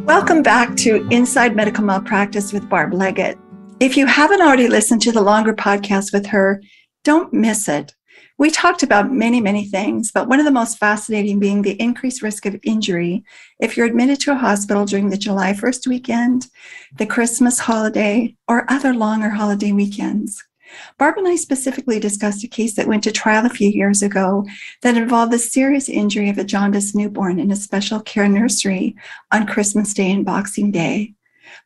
Welcome back to Inside Medical Malpractice with Barb Legate. If you haven't already listened to the longer podcast with her, don't miss it. We talked about many things, but one of the most fascinating being the increased risk of injury if you're admitted to a hospital during the July 1st weekend, the Christmas holiday, or other longer holiday weekends. Barb and I specifically discussed a case that went to trial a few years ago that involved the serious injury of a jaundiced newborn in a special care nursery on Christmas Day and Boxing Day.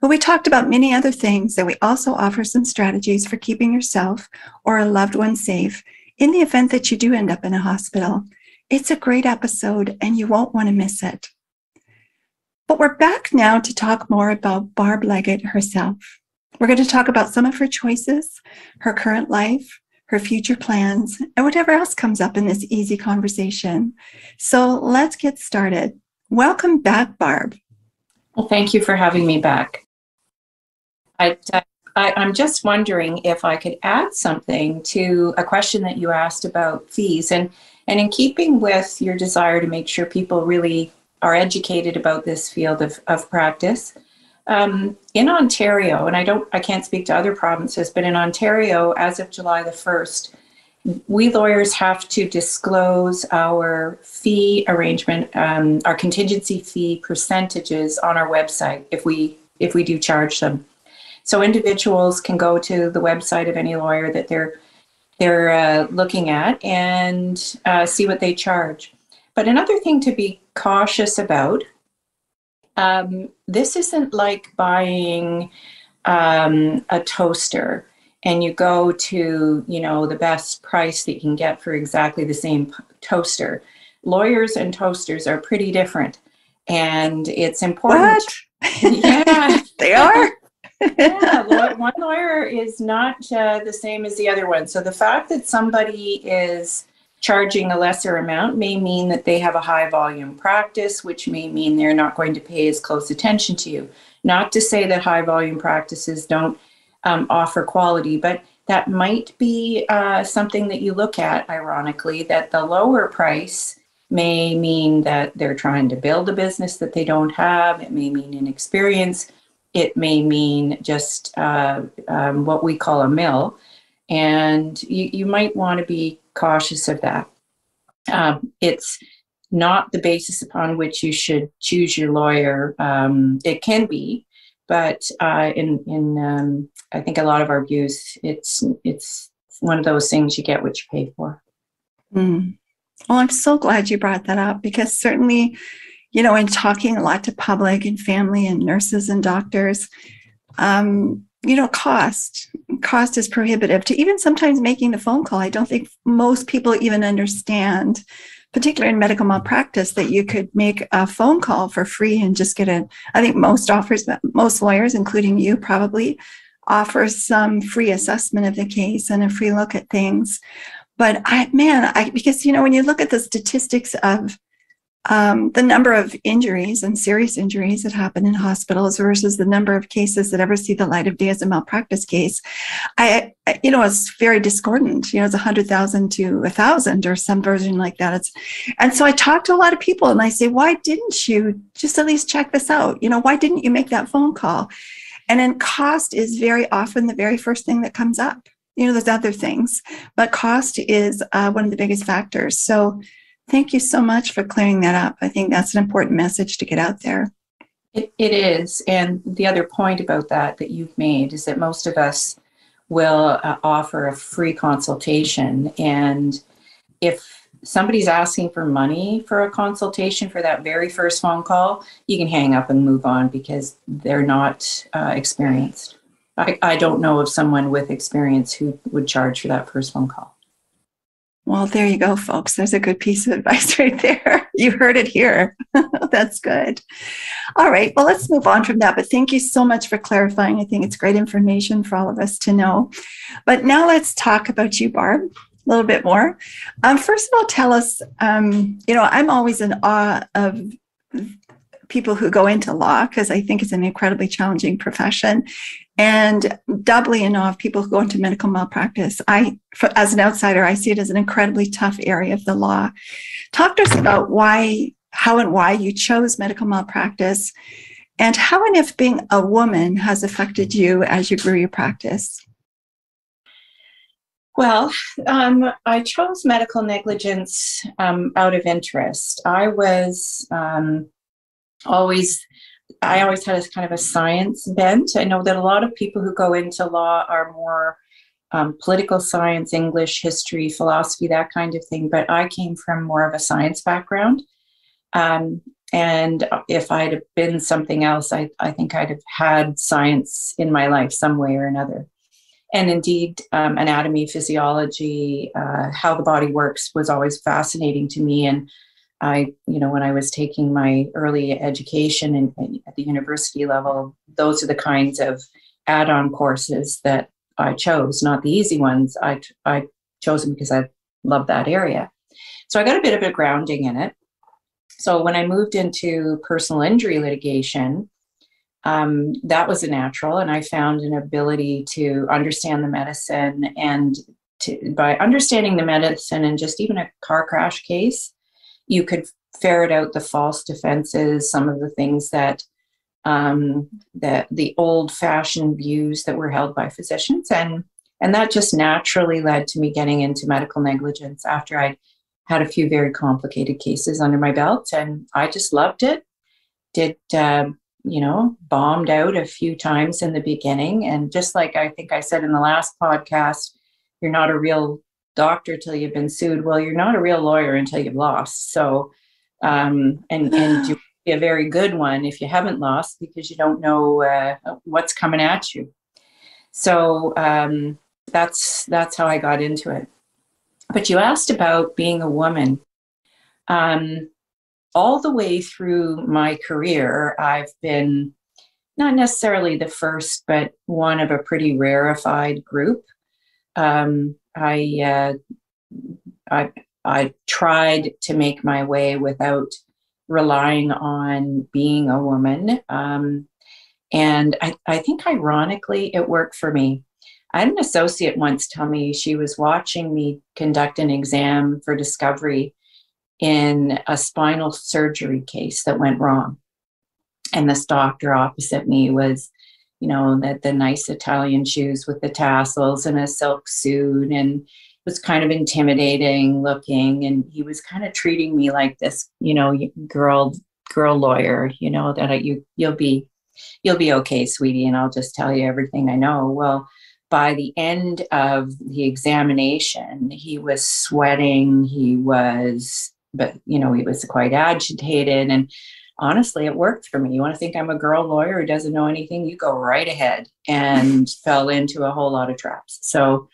But we talked about many other things that we also offer some strategies for keeping yourself or a loved one safe in the event that you do end up in a hospital. It's a great episode and you won't want to miss it. But we're back now to talk more about Barb Legate herself. We're going to talk about some of her choices, her current life, her future plans, and whatever else comes up in this easy conversation. So let's get started. Welcome back, Barb. Well, thank you for having me back. I'm just wondering if I could add something to a question that you asked about fees. And in keeping with your desire to make sure people really are educated about this field of practice, in Ontario, and I can't speak to other provinces, but in Ontario, as of July the 1st, we lawyers have to disclose our fee arrangement, our contingency fee percentages on our website if we do charge them. So individuals can go to the website of any lawyer that they're looking at and see what they charge. But another thing to be cautious about, this isn't like buying a toaster and you go to, the best price that you can get for exactly the same toaster. Lawyers and toasters are pretty different, and it's important. What? Yeah, They are? Yeah, one lawyer is not the same as the other one. So the fact that somebody is charging a lesser amount may mean that they have a high volume practice, which may mean they're not going to pay as close attention to you. Not to say that high volume practices don't offer quality, but that might be something that you look at, ironically, that the lower price may mean that they're trying to build a business that they don't have. It may mean inexperience. It may mean just what we call a mill. And you might want to be cautious of that. It's not the basis upon which you should choose your lawyer. It can be, but in I think a lot of our views, it's one of those things you get what you pay for. Mm. Well, I'm so glad you brought that up because certainly, in talking a lot to public and family and nurses and doctors, cost is prohibitive to even sometimes making the phone call. I don't think most people even understand, particularly in medical malpractice, that you could make a phone call for free and just get I think most lawyers, including you, probably offer some free assessment of the case and a free look at things. But because, when you look at the statistics of the number of injuries and serious injuries that happen in hospitals versus the number of cases that ever see the light of day as a malpractice case, it's very discordant. It's 100,000 to 1,000 or some version like that. And so I talk to a lot of people and I say, why didn't you just at least check this out? Why didn't you make that phone call? And then cost is very often the very first thing that comes up. There's other things, but cost is one of the biggest factors. So thank you so much for clearing that up. I think that's an important message to get out there. It is. And the other point about that you've made is that most of us will offer a free consultation. And if somebody's asking for money for a consultation for that very first phone call, you can hang up and move on because they're not experienced. I don't know of someone with experience who would charge for that first phone call. Well, there you go, folks. There's a good piece of advice right there. You heard it here. That's good. All right. Well, let's move on from that. But thank you so much for clarifying. I think it's great information for all of us to know. But now let's talk about you, Barb, a little bit more. First of all, tell us, I'm always in awe of people who go into law because I think it's an incredibly challenging profession. And doubly in awe of people who go into medical malpractice. As an outsider, I see it as an incredibly tough area of the law. Talk to us about how and why you chose medical malpractice And how and if being a woman has affected you as you grew your practice? Well, I chose medical negligence out of interest. Always, I always had a kind of a science bent. I know that a lot of people who go into law are more political science, English, history, philosophy, that kind of thing. But I came from more of a science background. And if I'd have been something else, I think I'd have had science in my life some way or another. And indeed, anatomy, physiology, how the body works was always fascinating to me. And when I was taking my early education at the university level, those are the kinds of add-on courses that I chose, not the easy ones. I chose them because I love that area. So I got a bit of a grounding in it. So when I moved into personal injury litigation, that was a natural, and I found an ability to understand the medicine, and by understanding the medicine and just even a car crash case, you could ferret out the false defenses, some of the things that the old-fashioned views that were held by physicians, and that just naturally led to me getting into medical negligence after I had a few very complicated cases under my belt, and I just loved it. Bombed out a few times in the beginning. And just like I think I said in the last podcast, you're not a real doctor till you've been sued. Well, you're not a real lawyer until you've lost. So, and you be a very good one if you haven't lost, because you don't know what's coming at you. So that's how I got into it. But you asked about being a woman. All the way through my career, I've been not necessarily the first, but one of a pretty rarefied group. I tried to make my way without relying on being a woman. And I think ironically, it worked for me. I had an associate once tell me she was watching me conduct an exam for discovery in a spinal surgery case that went wrong. And this doctor opposite me was, the nice Italian shoes with the tassels and a silk suit, and was kind of intimidating looking. And he was kind of treating me like this, girl lawyer, that you'll be okay, sweetie, and I'll just tell you everything I know. Well, by the end of the examination, he was sweating. He was quite agitated, and honestly, it worked for me. You want to think I'm a girl lawyer who doesn't know anything? You go right ahead, and fell into a whole lot of traps. So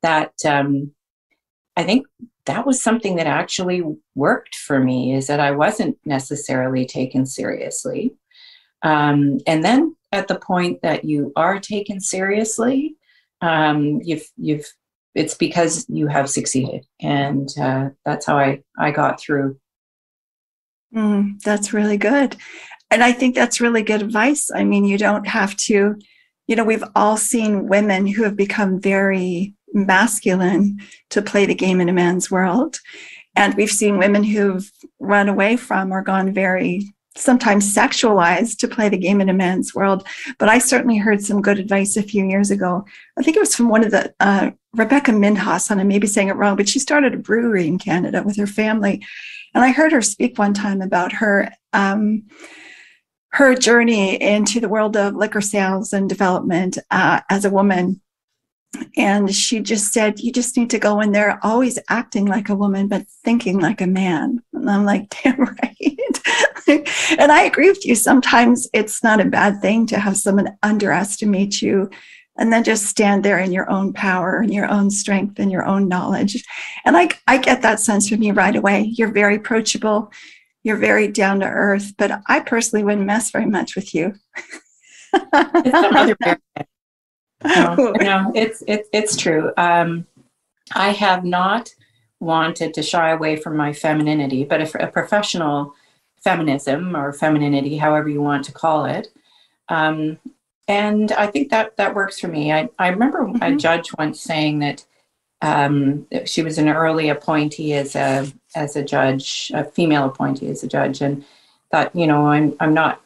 that, I think that was something that actually worked for me, is that I wasn't necessarily taken seriously. And then at the point that you are taken seriously, it's because you have succeeded. And that's how I got through. That's really good. And I think that's really good advice. I mean, you don't have to, we've all seen women who have become very masculine to play the game in a man's world. And we've seen women who've run away from or gone very sometimes sexualized to play the game in a man's world. But I certainly heard some good advice a few years ago. I think it was from one of the Rebecca Minhas, and I may be saying it wrong, but she started a brewery in Canada with her family. And I heard her speak one time about her journey into the world of liquor sales and development as a woman. And she just said, you just need to go in there always acting like a woman, but thinking like a man. And I'm like, damn right. And I agree with you. Sometimes it's not a bad thing to have someone underestimate you and then just stand there in your own power and your own strength and your own knowledge. And I get that sense from you right away. You're very approachable. You're very down to earth, but I personally wouldn't mess very much with you. It's another No, it's true. I have not wanted to shy away from my femininity, but if a professional feminism or femininity, however you want to call it, and I think that works for me. I remember a judge once saying that she was an early appointee as a judge, a female appointee as a judge, and thought,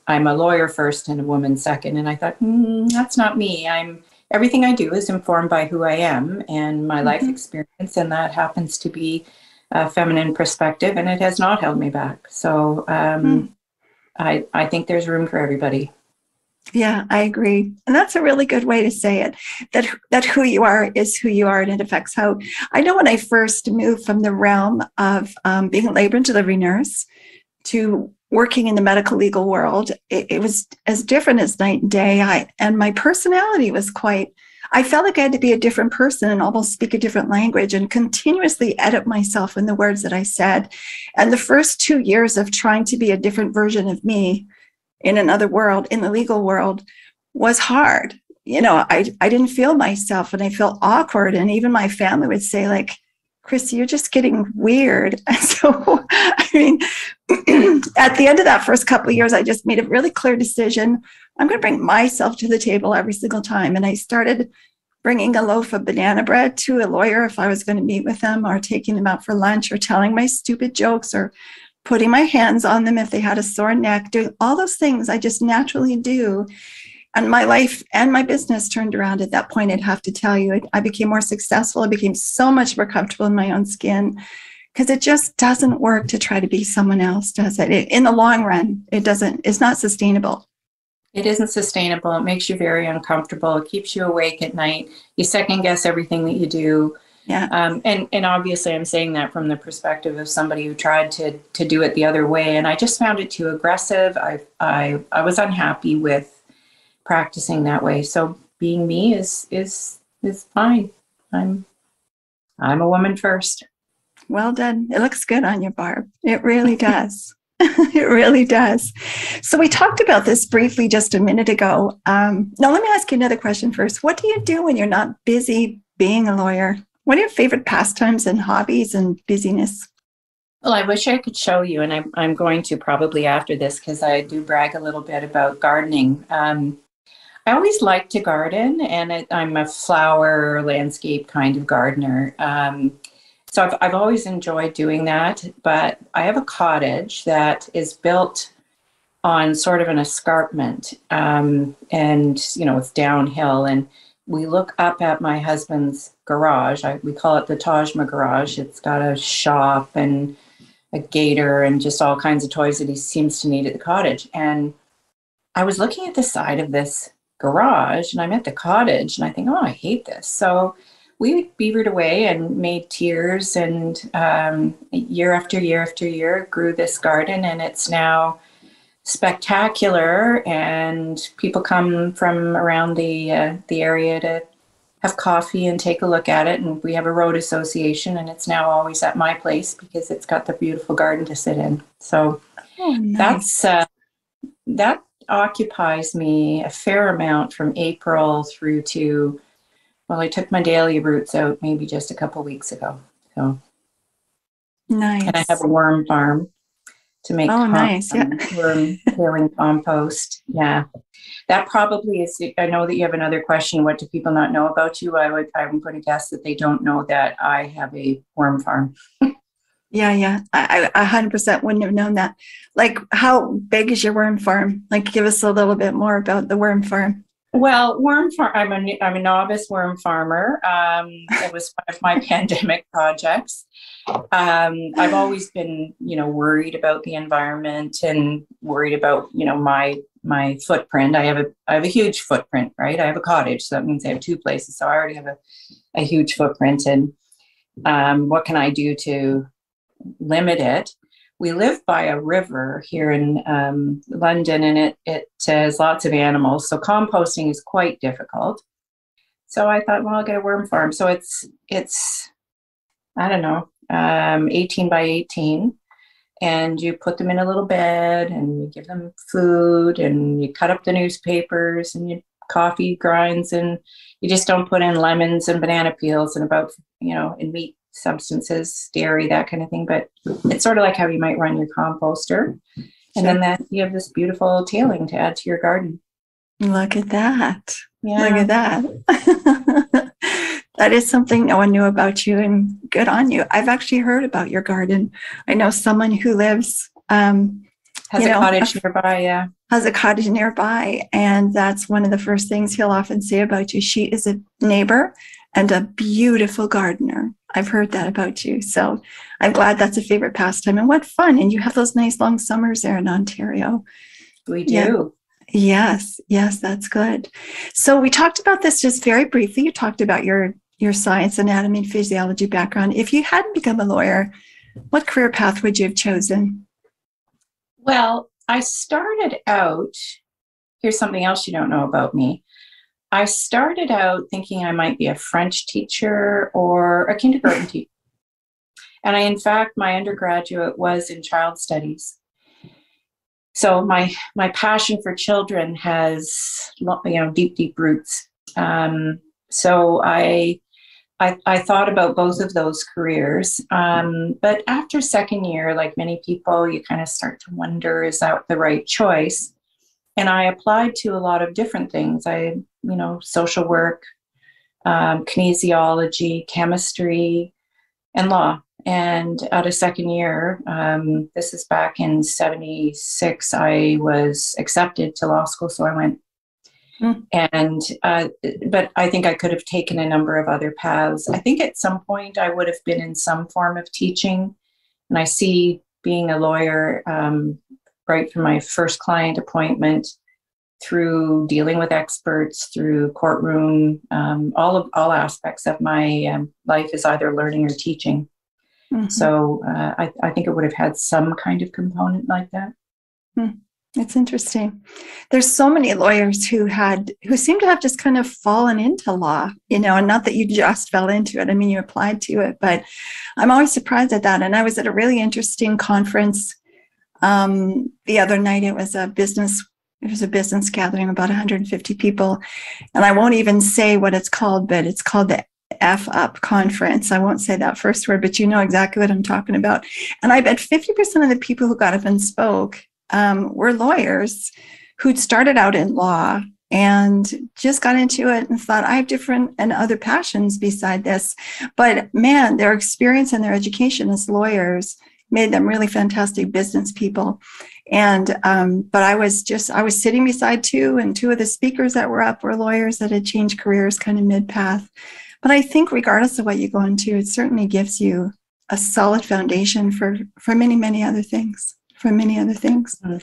I'm a lawyer first and a woman second. And I thought, that's not me. Everything I do is informed by who I am and my life experience. And that happens to be a feminine perspective, and it has not held me back. So I think there's room for everybody. Yeah, I agree. And that's a really good way to say it, that who you are is who you are, and it affects how. I know when I first moved from the realm of being a labor and delivery nurse to working in the medical legal world, it was as different as night and day. And my personality was I felt like I had to be a different person and almost speak a different language and continuously edit myself in the words that I said. And the first 2 years of trying to be a different version of me in another world, in the legal world, was hard. I didn't feel myself, and I felt awkward. And even my family would say, like, Christy, you're just getting weird. And so, I mean, at the end of that first couple of years, I just made a really clear decision. I'm going to bring myself to the table every single time. And I started bringing a loaf of banana bread to a lawyer if I was going to meet with them, or taking them out for lunch, or telling my stupid jokes, or putting my hands on them if they had a sore neck, doing all those things I just naturally do. And my life and my business turned around at that point, I'd have to tell you. I became more successful. I became so much more comfortable in my own skin, because it just doesn't work to try to be someone else, does it? In the long run, it's not sustainable. It isn't sustainable. It makes you very uncomfortable. It keeps you awake at night. You second guess everything that you do. Yeah. And obviously I'm saying that from the perspective of somebody who tried to do it the other way. And I just found it too aggressive. I was unhappy with practicing that way. So being me is fine. I'm a woman first. Well done. It looks good on you, Barb. It really does. It really does. So we talked about this briefly just a minute ago. Now, let me ask you another question first. What do you do when you're not busy being a lawyer? What are your favorite pastimes and hobbies and busyness? Well, I wish I could show you, and I'm going to probably after this, because I do brag a little bit about gardening. I always like to garden, and I'm a flower landscape kind of gardener. So I've always enjoyed doing that, but I have a cottage that is built on sort of an escarpment, and it's downhill, and we look up at my husband's garage. We call it the Tajma garage. It's got a shop and a gator and just all kinds of toys that he seems to need at the cottage. And I was looking at the side of this garage, and I'm at the cottage, and I think, oh, I hate this. So we beavered away and made tiers, and year after year after year grew this garden, and it's now spectacular, and people come from around the area to have coffee and take a look at it. And we have a road association, and it's now always at my place because it's got the beautiful garden to sit in. So nice. That occupies me a fair amount from April through to, well, I took my dahlia roots out maybe just a couple of weeks ago. So nice. And I have a worm farm to make nice. Yeah. worm killing compost. Yeah. That probably is, I know that you have another question. What do people not know about you? I'm going to guess that they don't know that I have a worm farm. Yeah. I 100% wouldn't have known that. Like, how big is your worm farm? Like, give us a little bit more about the worm farm. Well, I'm a novice worm farmer. It was one of my pandemic projects. I've always been, worried about the environment and worried about, my footprint. I have a huge footprint, right? I have a cottage, so that means I have two places. So I already have a huge footprint. And what can I do to limit it? We live by a river here in London, and it has lots of animals. So composting is quite difficult. So I thought, well, I'll get a worm farm. So it's I don't know, 18 by 18. And you put them in a little bed, and you give them food, and you cut up the newspapers, and you coffee grinds, and you just don't put in lemons and banana peels and and meat substances, dairy, that kind of thing. But it's sort of like how you might run your composter. And then you have this beautiful tailing to add to your garden. Look at that. Yeah. Look at that. That is something no one knew about you, and good on you. I've actually heard about your garden. I know someone who lives Has a cottage nearby, yeah. Has a cottage nearby. And that's one of the first things he'll often say about you. She is a neighbor and a beautiful gardener. I've heard that about you. So I'm glad that's a favorite pastime. And what fun. And you have those nice long summers there in Ontario. We do. Yeah. Yes, that's good. So we talked about this just very briefly. You talked about your science, anatomy, and physiology background. If you hadn't become a lawyer, what career path would you have chosen? Well, I started out, here's something else you don't know about me. I started out thinking I might be a French teacher or a kindergarten teacher. And in fact, my undergraduate was in child studies. So my passion for children has, deep roots. So I thought about both of those careers. But after second year, like many people, you kind of start to wonder, is that the right choice? And I applied to a lot of different things. Social work, kinesiology, chemistry, and law. And out of second year, this is back in 76, I was accepted to law school. So I went. And, but I think I could have taken a number of other paths. I think at some point I would have been in some form of teaching. And I see being a lawyer, right from my first client appointment through dealing with experts, through courtroom, all aspects of my life is either learning or teaching. Mm-hmm. So I think it would have had some kind of component like that. It's interesting. There's so many lawyers who seem to have just kind of fallen into law, and not that you just fell into it. I mean, you applied to it, but I'm always surprised at that. And I was at a really interesting conference the other night. It was a business gathering, about 150 people. And I won't even say what it's called, but it's called the F Up Conference. I won't say that first word, but you know exactly what I'm talking about. And I bet 50% of the people who got up and spoke were lawyers who'd started out in law and just got into it and thought, I have different and other passions beside this. But man, their experience and their education as lawyers made them really fantastic business people. And but I was sitting beside two of the speakers that were up were lawyers that had changed careers kind of mid-path. But I think regardless of what you go into, it certainly gives you a solid foundation for many, many other things. Mm-hmm.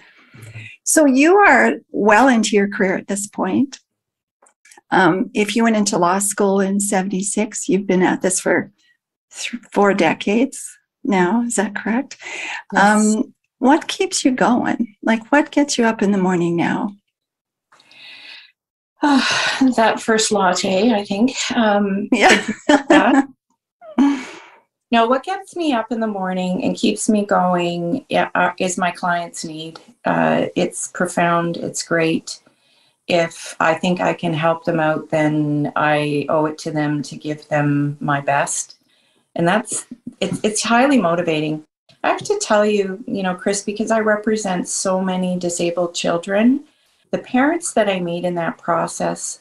So you are well into your career at this point. If you went into law school in 76, you've been at this for 4 decades now. Is that correct? Yes. What keeps you going? Like, what gets you up in the morning now? That first latte, I think. Yeah. No, what gets me up in the morning and keeps me going is my client's need. It's profound. It's great. If I think I can help them out, then I owe it to them to give them my best. And it's highly motivating. I have to tell you, Chris, because I represent so many disabled children, the parents that I meet in that process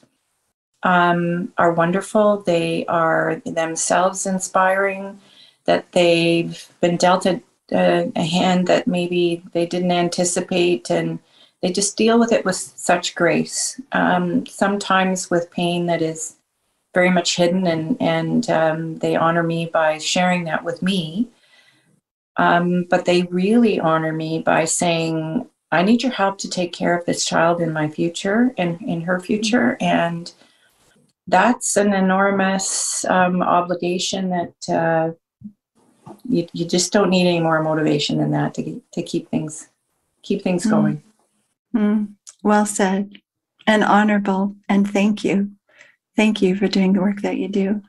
are wonderful. They are themselves inspiring, that they've been dealt a hand that maybe they didn't anticipate, and they just deal with it with such grace. Sometimes with pain that is very much hidden, and they honor me by sharing that with me. But they really honor me by saying, I need your help to take care of this child in my future and in her future. And that's an enormous obligation that you just don't need any more motivation than that to keep things going. Well said, and honorable, and thank you. Thank you for doing the work that you do.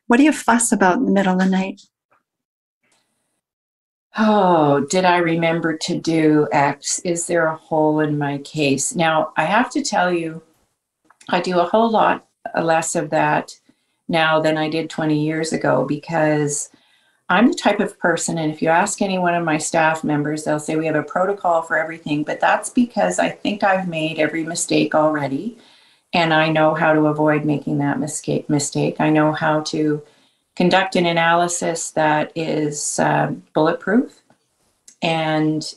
What do you fuss about in the middle of the night? Oh, did I remember to do X? Is there a hole in my case? Now, I have to tell you, I do a whole lot less of that now than I did 20 years ago, because I'm the type of person, and if you ask any one of my staff members, they'll say we have a protocol for everything, but that's because I think I've made every mistake already, and I know how to avoid making that mistake. I know how to conduct an analysis that is bulletproof, And,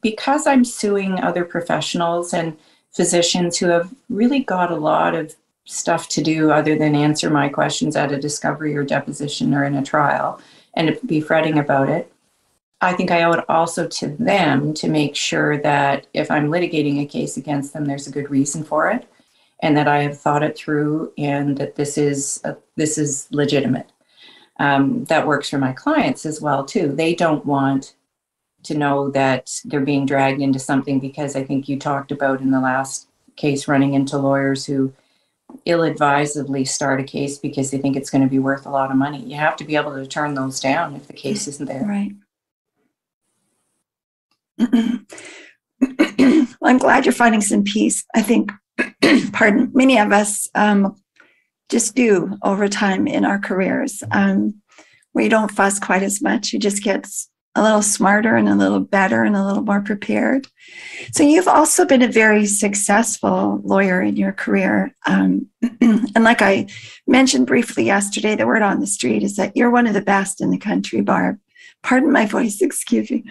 because I'm suing other professionals and physicians who have really got a lot of stuff to do other than answer my questions at a discovery or deposition or in a trial and to be fretting about it, I think I owe it also to them to make sure that if I'm litigating a case against them, there's a good reason for it, and that I have thought it through, and that this is legitimate. That works for my clients as well too. They don't want to know that they're being dragged into something, because I think you talked about in the last case running into lawyers who ill-advisedly start a case because they think it's going to be worth a lot of money. You have to be able to turn those down if the case isn't there. Right. Well, I'm glad you're finding some peace. I think, many of us just do over time in our careers. Where you don't fuss quite as much. You just get a little smarter and a little better and a little more prepared. So you've also been a very successful lawyer in your career. And like I mentioned briefly yesterday, the word on the street is that you're one of the best in the country, Barb. Pardon my voice, excuse me.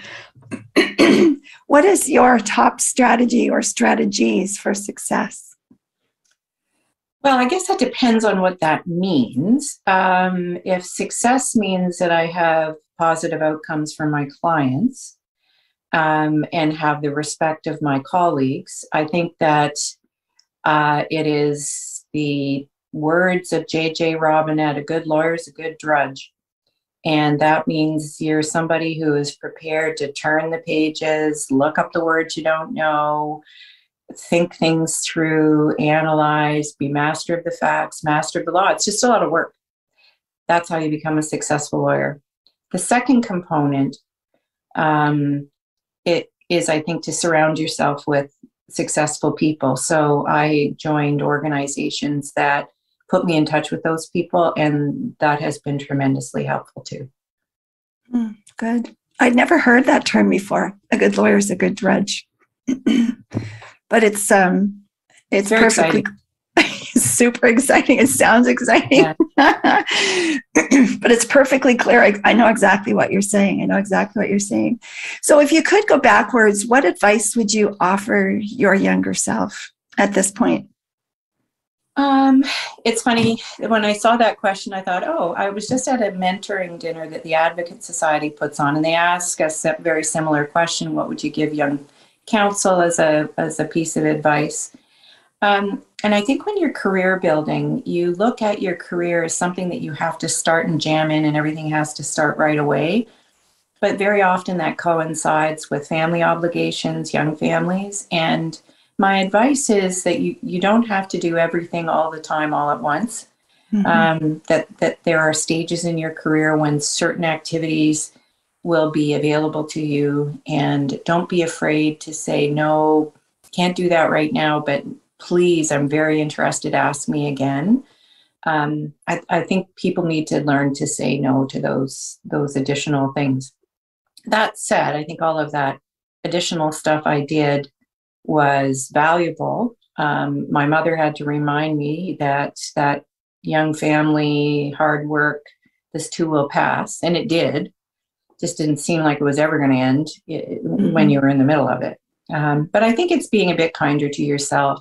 What is your top strategy or strategies for success? Well, I guess that depends on what that means. If success means that I have positive outcomes for my clients and have the respect of my colleagues, I think that it is the words of J.J. Robinette: a good lawyer is a good drudge. And that means you're somebody who is prepared to turn the pages, look up the words you don't know, think things through, analyze, be master of the facts, master of the law. It's just a lot of work. That's how you become a successful lawyer. The second component, it is, I think, to surround yourself with successful people. So I joined organizations that put me in touch with those people, and that has been tremendously helpful too. Good. I'd never heard that term before. A good lawyer is a good drudge. But it's Very perfectly exciting. super exciting. It sounds exciting. Yeah. But it's perfectly clear. I know exactly what you're saying. So if you could go backwards, what advice would you offer your younger self at this point? It's funny, when I saw that question, I thought, I was just at a mentoring dinner that the Advocate Society puts on, and they ask us a very similar question: what would you give young counsel as a piece of advice? And I think when you're career building, you look at your career as something that you have to start and jam in, and everything has to start right away. But very often that coincides with family obligations, young families. And my advice is that you don't have to do everything all the time, all at once. Mm-hmm. That there are stages in your career when certain activities will be available to you, and don't be afraid to say, no, can't do that right now, but please, I'm very interested, ask me again. I think people need to learn to say no to those additional things. That said, I think all of that additional stuff I did was valuable. My mother had to remind me that young family, hard work, this too will pass. And it did. Just didn't seem like it was ever going to end when you were in the middle of it. But I think it's being a bit kinder to yourself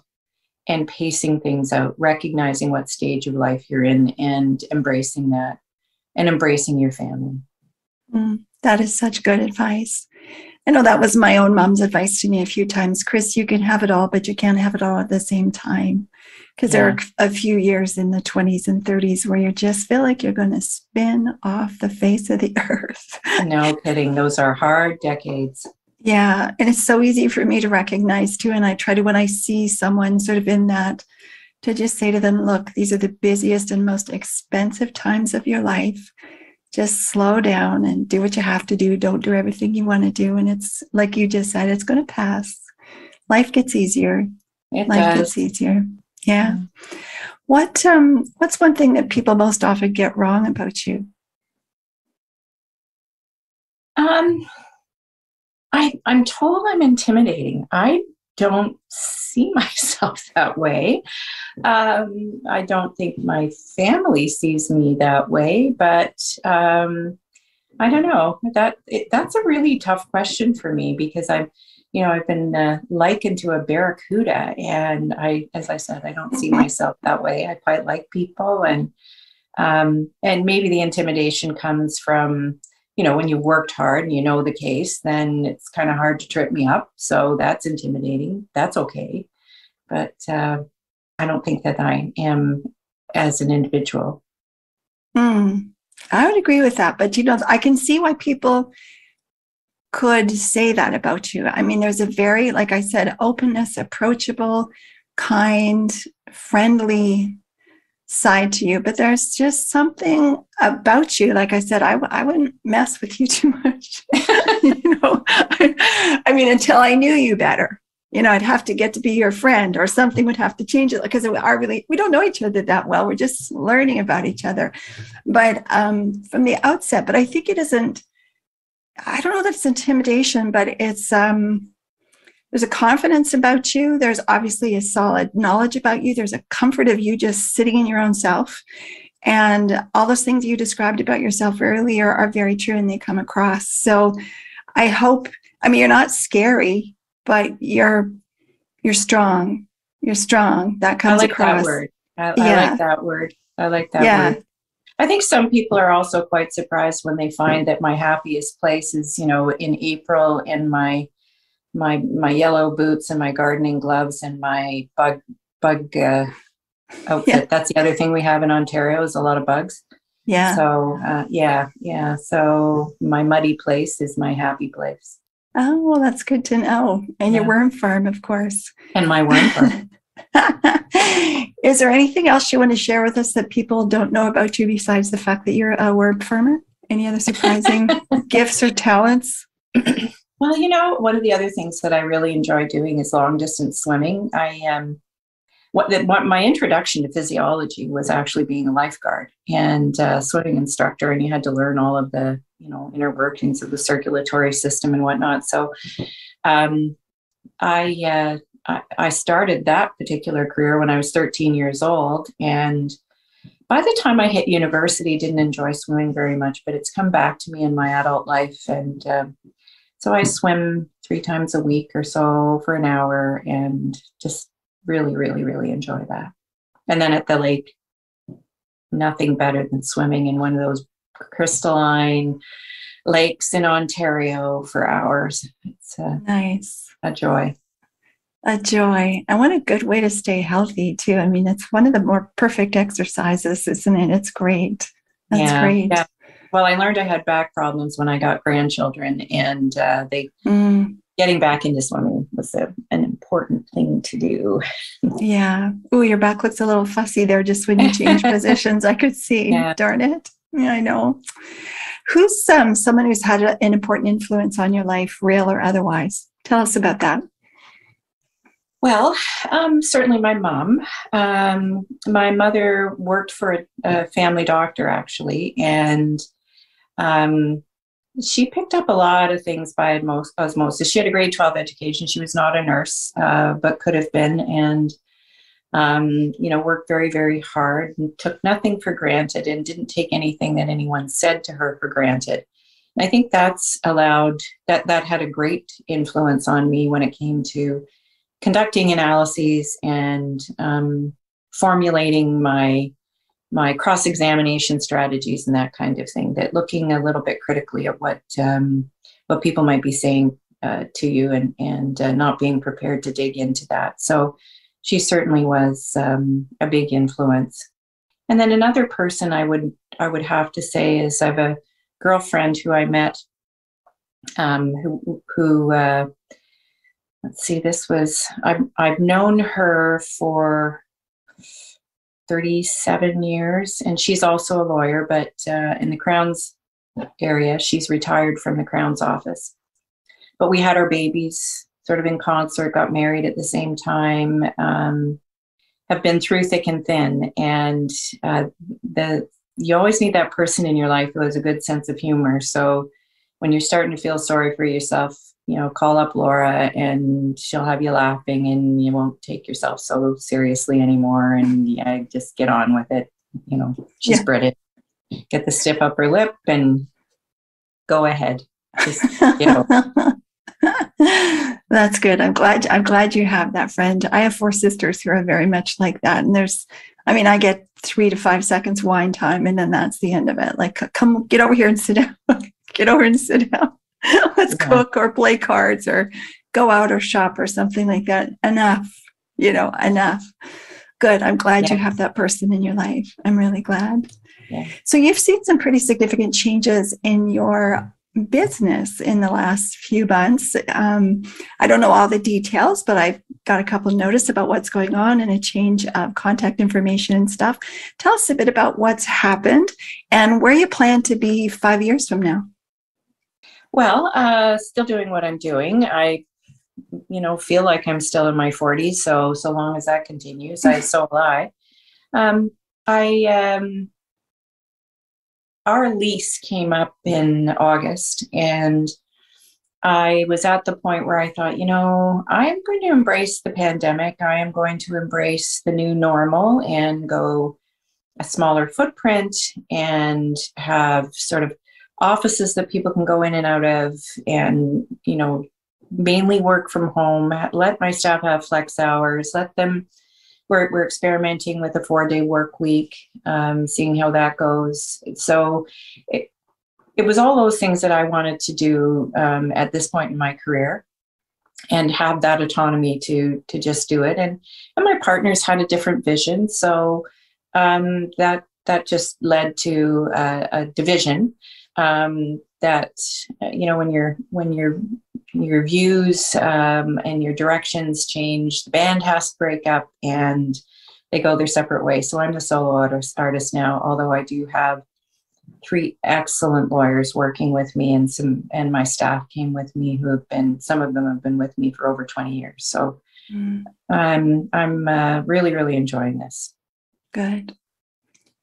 and pacing things out, recognizing what stage of life you're in, and embracing that, and embracing your family. That is such good advice. I know that was my own mom's advice to me a few times. Chris, you can have it all, but you can't have it all at the same time. Because there are a few years in the 20s and 30s where you just feel like you're going to spin off the face of the earth. No kidding. Those are hard decades. Yeah. And it's so easy for me to recognize too. And I try to, when I see someone sort of in that, to just say to them, look, these are the busiest and most expensive times of your life. Just slow down and do what you have to do. Don't do everything you want to do. And it's like you just said, it's going to pass. Life gets easier. Life gets easier. Yeah. What's one thing that people most often get wrong about you? I'm told I'm intimidating. I don't see myself that way. I don't think my family sees me that way, but I don't know. That's a really tough question for me because I've been likened to a barracuda, and as I said, I don't see myself that way. I quite like people, and maybe the intimidation comes from, when you worked hard and you know the case, then it's kind of hard to trip me up. So that's intimidating. That's okay, but I don't think that I am as an individual. I would agree with that, but I can see why people could say that about you. I mean, there's a very, like I said, openness, approachable, kind, friendly side to you, but there's just something about you. Like I said, I wouldn't mess with you too much. I mean, until I knew you better, I'd have to get to be your friend, or something would have to change it, because we don't know each other that well. We're just learning about each other. But from the outset, but I think it isn't, I don't know that it's intimidation, but it's, there's a confidence about you. There's obviously a solid knowledge about you. There's a comfort of you just sitting in your own self. And all those things you described about yourself earlier are very true, and they come across. So I hope, you're not scary, but you're strong. You're strong. That comes across. That word. I like that word. I like that word. I think some people are also quite surprised when they find that my happiest place is, in April, in my yellow boots and my gardening gloves and my bug outfit. Yeah. That's the other thing we have in Ontario, is a lot of bugs. Yeah. So So my muddy place is my happy place. Oh, well, that's good to know. And your worm farm, of course. And my worm farm. Is there anything else you want to share with us that people don't know about you besides the fact that you're a worm farmer? Any other surprising gifts or talents? Well, one of the other things that I really enjoy doing is long distance swimming. My introduction to physiology was actually being a lifeguard and swimming instructor, and you had to learn all of the inner workings of the circulatory system and whatnot. So I started that particular career when I was 13 years old, and by the time I hit university, didn't enjoy swimming very much, but it's come back to me in my adult life. And so I swim 3 times a week or so for an hour, and just really, really, really enjoy that. And then at the lake, nothing better than swimming in one of those crystalline lakes in Ontario for hours. It's nice. A joy. A joy. And what a good way to stay healthy too. It's one of the more perfect exercises, isn't it? It's great. That's great. Yeah. Well, I learned I had back problems when I got grandchildren, and getting back into swimming was an important thing to do. Yeah. Oh, your back looks a little fussy there just when you change positions. I could see. Yeah. Darn it. Yeah, I know. Who's someone who's had an important influence on your life, real or otherwise? Tell us about that. Well, certainly my mom. My mother worked for a family doctor, actually, and she picked up a lot of things by osmosis. She had a grade 12 education. She was not a nurse, but could have been, and worked very, very hard and took nothing for granted, and didn't take anything that anyone said to her for granted. And I think that's allowed, that had a great influence on me when it came to conducting analyses and formulating my cross-examination strategies and that kind of thing, that looking a little bit critically at what people might be saying to you, and not being prepared to dig into that. So she certainly was a big influence. And then another person I would have to say is, I have a girlfriend who I met who let's see, I've known her for 37 years, and she's also a lawyer, but in the Crown's area. She's retired from the Crown's office. But we had our babies sort of in concert, got married at the same time, have been through thick and thin. And you always need that person in your life who has a good sense of humor. So when you're starting to feel sorry for yourself, call up Laura and she'll have you laughing, and you won't take yourself so seriously anymore. And just get on with it. She's British. Get the stiff upper lip and go ahead. Just, you know. That's good. I'm glad you have that friend. I have 4 sisters who are very much like that. And I get 3 to 5 seconds wine time, and then that's the end of it. Like, come get over here and sit down. Get over and sit down. Let's cook or play cards or go out or shop or something like that. Enough, enough. Good. I'm glad you have that person in your life. I'm really glad. Yeah. So you've seen some pretty significant changes in your business in the last few months. I don't know all the details, but I've got a couple of notice about what's going on and a change of contact information and stuff. Tell us a bit about what's happened and where you plan to be 5 years from now. Well, still doing what I'm doing. I feel like I'm still in my 40s. So long as that continues, so will I. Our lease came up in August, and I was at the point where I thought, I'm going to embrace the pandemic. I am going to embrace the new normal and go a smaller footprint and have sort of offices that people can go in and out of, and, mainly work from home, let my staff have flex hours, we're experimenting with a 4-day work week, seeing how that goes. So it was all those things that I wanted to do at this point in my career, and have that autonomy to just do it. And my partners had a different vision. So that just led to a division that, when your views and your directions change, the band has to break up and they go their separate ways. So I'm the solo artist now, although I do have 3 excellent lawyers working with me, and my staff came with me, some of them have been with me for over 20 years. So I'm really, really enjoying this. Good.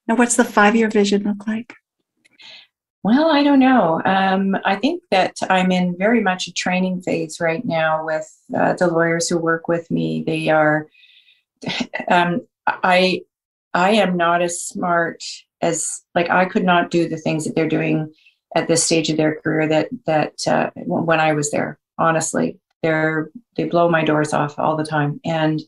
Now, what's the 5-year vision look like? Well, I don't know. I think that I'm in very much a training phase right now with the lawyers who work with me. They are, I am not as smart as, I could not do the things that they're doing at this stage of their career that when I was there. Honestly, they blow my doors off all the time. And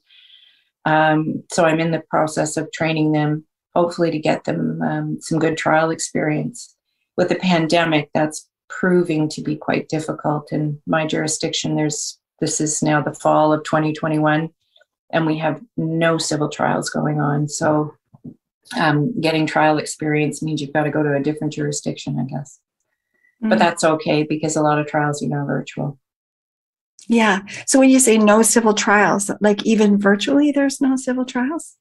so I'm in the process of training them, hopefully to get them some good trial experience. With the pandemic, that's proving to be quite difficult in my jurisdiction. This is now the fall of 2021, and we have no civil trials going on. So getting trial experience means you've got to go to a different jurisdiction, I guess. But that's okay, because a lot of trials are now virtual. Yeah. So when you say no civil trials, like even virtually, there's no civil trials?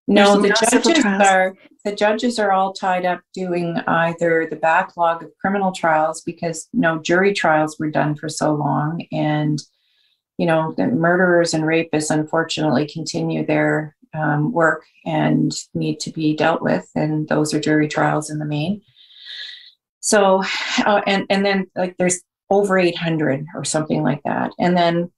No, the judges are all tied up doing either the backlog of criminal trials, because no jury trials were done for so long, and the murderers and rapists unfortunately continue their work and need to be dealt with, and those are jury trials in the main. So and then there's over 800 or something like that, and then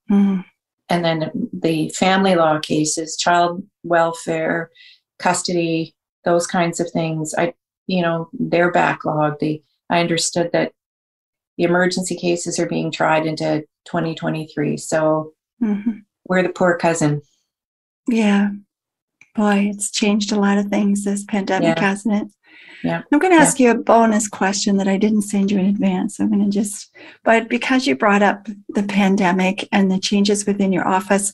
and then the family law cases, child welfare, custody, those kinds of things, they're backlogged. I understood that the emergency cases are being tried into 2023. So we're the poor cousin. Yeah. Boy, it's changed a lot of things, this pandemic, hasn't it? Yeah. I'm going to ask you a bonus question that I didn't send you in advance. But because you brought up the pandemic and the changes within your office,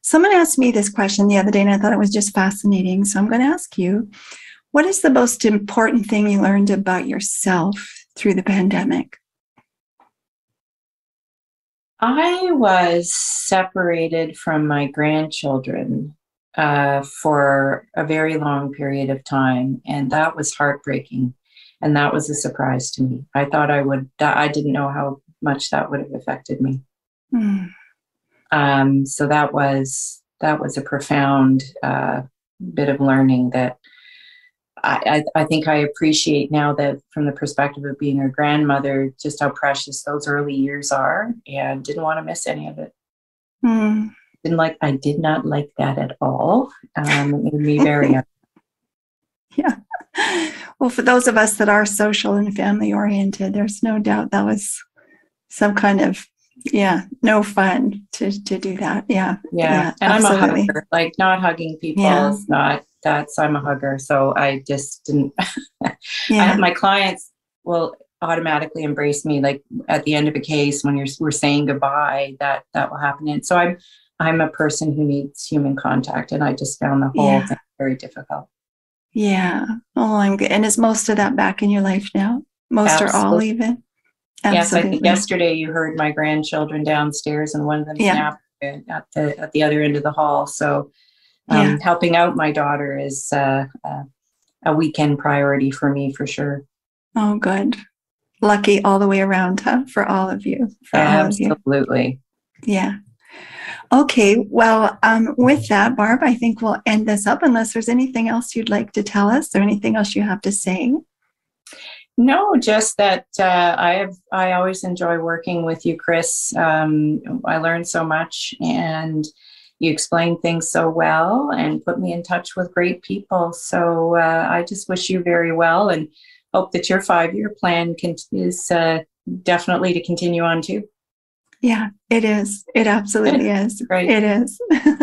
someone asked me this question the other day, and I thought it was just fascinating. So I'm going to ask you, what is the most important thing you learned about yourself through the pandemic? I was separated from my grandchildren for a very long period of time, and that was heartbreaking, and that was a surprise to me. I thought I didn't know how much that would have affected me. So that was a profound bit of learning that I think I appreciate now, that from the perspective of being a grandmother, just how precious those early years are, and didn't want to miss any of it. I did not like that at all. It made me very Yeah. Well, for those of us that are social and family oriented, there's no doubt that was some kind of, no fun to do that. Yeah. Yeah. And Absolutely. I'm a hugger, like not hugging people is not, I'm a hugger. So I just didn't, my clients will automatically embrace me. Like at the end of a case, when we're saying goodbye, that will happen. And so I'm a person who needs human contact, and I just found the whole thing very difficult. Yeah. Oh, I'm good. And is most of that back in your life now? Most or all even? Absolutely. Yes, I think yesterday you heard my grandchildren downstairs, and one of them napped at the other end of the hall. So helping out my daughter is a weekend priority for me, for sure. Oh, good. Lucky all the way around, for all of you. Absolutely. Yeah. Okay. Well, with that, Barb, I think we'll end this up unless there's anything else you'd like to tell us or anything else you have to say. No, just that I always enjoy working with you, Chris. I learned so much, and you explain things so well and put me in touch with great people. So I just wish you very well, and hope that your 5-year plan is definitely to continue on too. Yeah, it is. It absolutely is. Right. It is.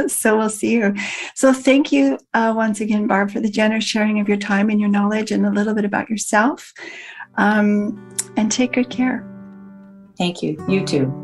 So we'll see you. So thank you once again, Barb, for the generous sharing of your time and your knowledge and a little bit about yourself. And take good care. Thank you. You too.